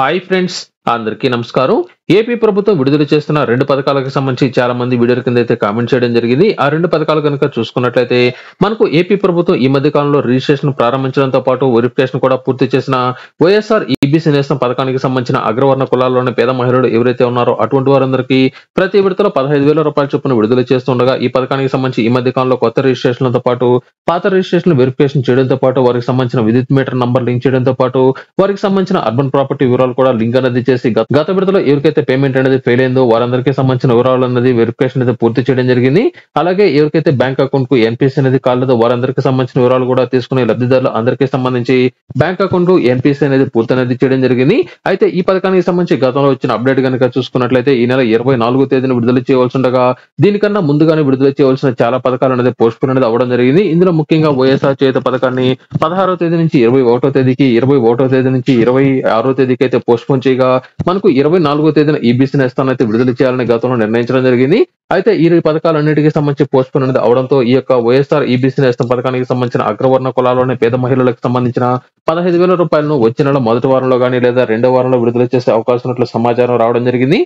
Hi friends, అందరికీ నమస్కారం. AP ప్రభుత్వం విడుదల చేస్తున్న 2 పథకాలకు సంబంధించి చాలా మంది వీడియోల కింద అయితే కామెంట్ చేయడం జరిగింది. ఆ 2 పథకాలు కనుక చూసుకున్నట్లయితే మనకు ఏపీ ప్రభుత్వం ఈ మధ్య కాలంలో రిజిస్ట్రేషన్ ప్రారంభించడంతో పాటు వెరిఫికేషన్ కూడా పూర్తి చేసిన వైఎస్ఆర్ ఈబీసీ నేస్తం పథకానికి సంబంధించిన అగ్రవర్ణ కులాల్లోని పేద మహిళలు ఎవరైతే ఉన్నారో అటువంటి వారందరికీ ప్రతి విడతలో 15,000 రూపాయల చొప్పున విడుదల చేస్తుండగా ఈ పథకానికి సంబంధించి ఈ మధ్య కాలంలో కొత్త రిజిస్ట్రేషన్లతో పాటు పాత రిజిస్ట్రేషన్ వెరిఫికేషన్ చేయడంతో పాటు వారికి సంబంధించిన విద్యుత్ మీటర్ నంబర్ లింక్ చేయడంతో పాటు వారికి సంబంధించిన అర్బన్ ప్రాపర్టీ వివరాలు కూడా లింక్ అనేది చేసి గత విడతలో ఎవరికైతే పేమెంట్ అనేది ఫెయిల్ అయిందో వారందరికీ సంబంధించిన వివరాలు అనేది వెరిఫికేషన్ అయితే పూర్తి చేయడం జరిగింది. అలాగే ఎవరికైతే బ్యాంక్ అకౌంట్ కు ఎన్పిసి అనేది కాలేదో వారందరికీ సంబంధించిన వివరాలు కూడా తీసుకునే లబ్ధిదారులు అందరికీ సంబంధించి బ్యాంక్ అకౌంట్ ఎన్పిసి అనేది పూర్తి అనేది చేయడం జరిగింది. అయితే ఈ పథకానికి సంబంధించి గతంలో వచ్చిన అప్డేట్ కనుక చూసుకున్నట్లయితే ఈ నెల 24వ తేదీన విడుదల చేయవలసి ఉండగా దీనికన్నా ముందుగానే విడుదల చేయవలసిన చాలా పథకాలు అనేది పోస్ట్ పోన్ అనేది అవ్వడం జరిగింది. ఇందులో ముఖ్యంగా వైఎస్ఆర్ చేత పథకాన్ని 16వ తేదీ నుంచి 21వ తేదీకి, 21వ తేదీ నుంచి 26వ తేదీకి అయితే పోస్ట్ పోన్ చేయగా మనకు 24వ తేదీన ఈబీసీ నేస్తాన్ని అయితే విడుదల చేయాలని గతంలో నిర్ణయించడం జరిగింది. అయితే ఈ పథకాలన్నిటికీ సంబంధించి పోస్ట్ పోన్ అనేది అవడంతో ఈ యొక్క వైఎస్ఆర్ ఈబీసీ నేస్తం పథకానికి సంబంధించిన అగ్రవర్ణ కులాల్లోని పేద మహిళలకు సంబంధించిన 15,000 రూపాయలను వచ్చే నెల మొదటి వారంలో గానీ లేదా రెండో వారంలో విడుదల చేసే అవకాశం ఉన్నట్లు సమాచారం రావడం జరిగింది.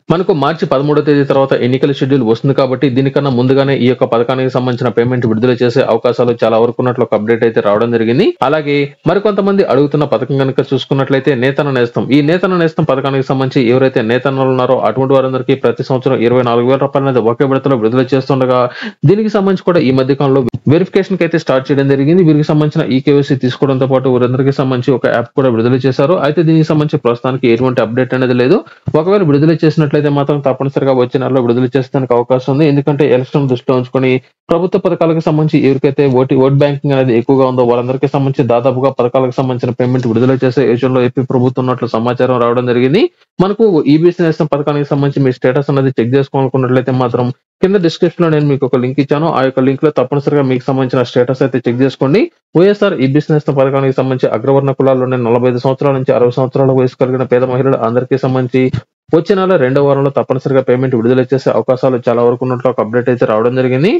మనకు మార్చి 13వ తేదీ తర్వాత ఎన్నికల షెడ్యూల్ వస్తుంది కాబట్టి దీనికన్నా ముందుగానే ఈ యొక్క పథకానికి సంబంధించిన పేమెంట్ విడుదల చేసే అవకాశాలు చాలా వరకు ఉన్నట్లు ఒక అప్డేట్ అయితే రావడం జరిగింది. అలాగే మరికొంతమంది అడుగుతున్న పథకం కనుక చూసుకున్నట్లయితే నేతన్న నేస్తం. ఈ నేతన్న నేస్తం పథకానికి సంబంధించి ఎవరైతే నేతన్నలు ఉన్నారో అటువంటి వారందరికీ ప్రతి సంవత్సరం 24,000 రూపాయలు అనేది ఒకే విడతలో విడుదల చేస్తుండగా దీనికి సంబంధించి కూడా ఈ మధ్య కాలంలో వెరిఫికేషన్ కి అయితే స్టార్ట్ చేయడం జరిగింది. వీరికి సంబంధించిన ఈకేవైసీ తీసుకోవడంతో పాటు వారందరికీ సంబంధించి ఒక యాప్ కూడా విడుదల చేశారు. అయితే దీనికి సంబంధించి ప్రస్తుతానికి ఎటువంటి అప్డేట్ అనేది లేదు. ఒకవేళ విడుదల చేసినట్లయితే మాత్రం తప్పనిసరిగా వచ్చే నెలలో విడుదల చేసేందుకు అవకాశం ఉంది. ఎందుకంటే ఎలక్షన్ దృష్టిలో ఉంచుకొని ప్రభుత్వ పథకాలకు సంబంధించి ఎవరికైతే ఓట్ బ్యాంకింగ్ అనేది ఎక్కువగా ఉందో వారందరికీ సంబంధించి దాదాపుగా పథకాలకు సంబంధించిన పేమెంట్ విడుదల చేసే యోచనలో ఏపీ ప్రభుత్వం ఉన్నట్లు సమాచారం రావడం జరిగింది. మనకు ఈబీసీ నేస్తం పథకానికి సంబంధించి మీ స్టేటస్ అనేది చెక్ చేసుకోవాలనుకున్నట్లయితే మాత్రం కింద డిస్క్రిప్షన్ లో నేను మీకు ఒక లింక్ ఇచ్చాను. ఆ యొక్క లింక్ లో తప్పనిసరిగా మీకు సంబంధించిన స్టేటస్ అయితే చెక్ చేసుకోండి. వైఎస్ఆర్ ఈబీసీ నేస్తం పథకానికి సంబంధించి అగ్రవర్ణ కులాల్లోనే 45 సంవత్సరాల నుంచి 60 సంవత్సరాల వయసు కలిగిన పేద మహిళలు అందరికీ సంబంధించి వచ్చే నెల రెండో వారంలో తప్పనిసరిగా పేమెంట్ విడుదల చేసే అవకాశాలు చాలా వరకు ఉన్నట్లు ఒక అప్డేట్ అయితే రావడం జరిగింది.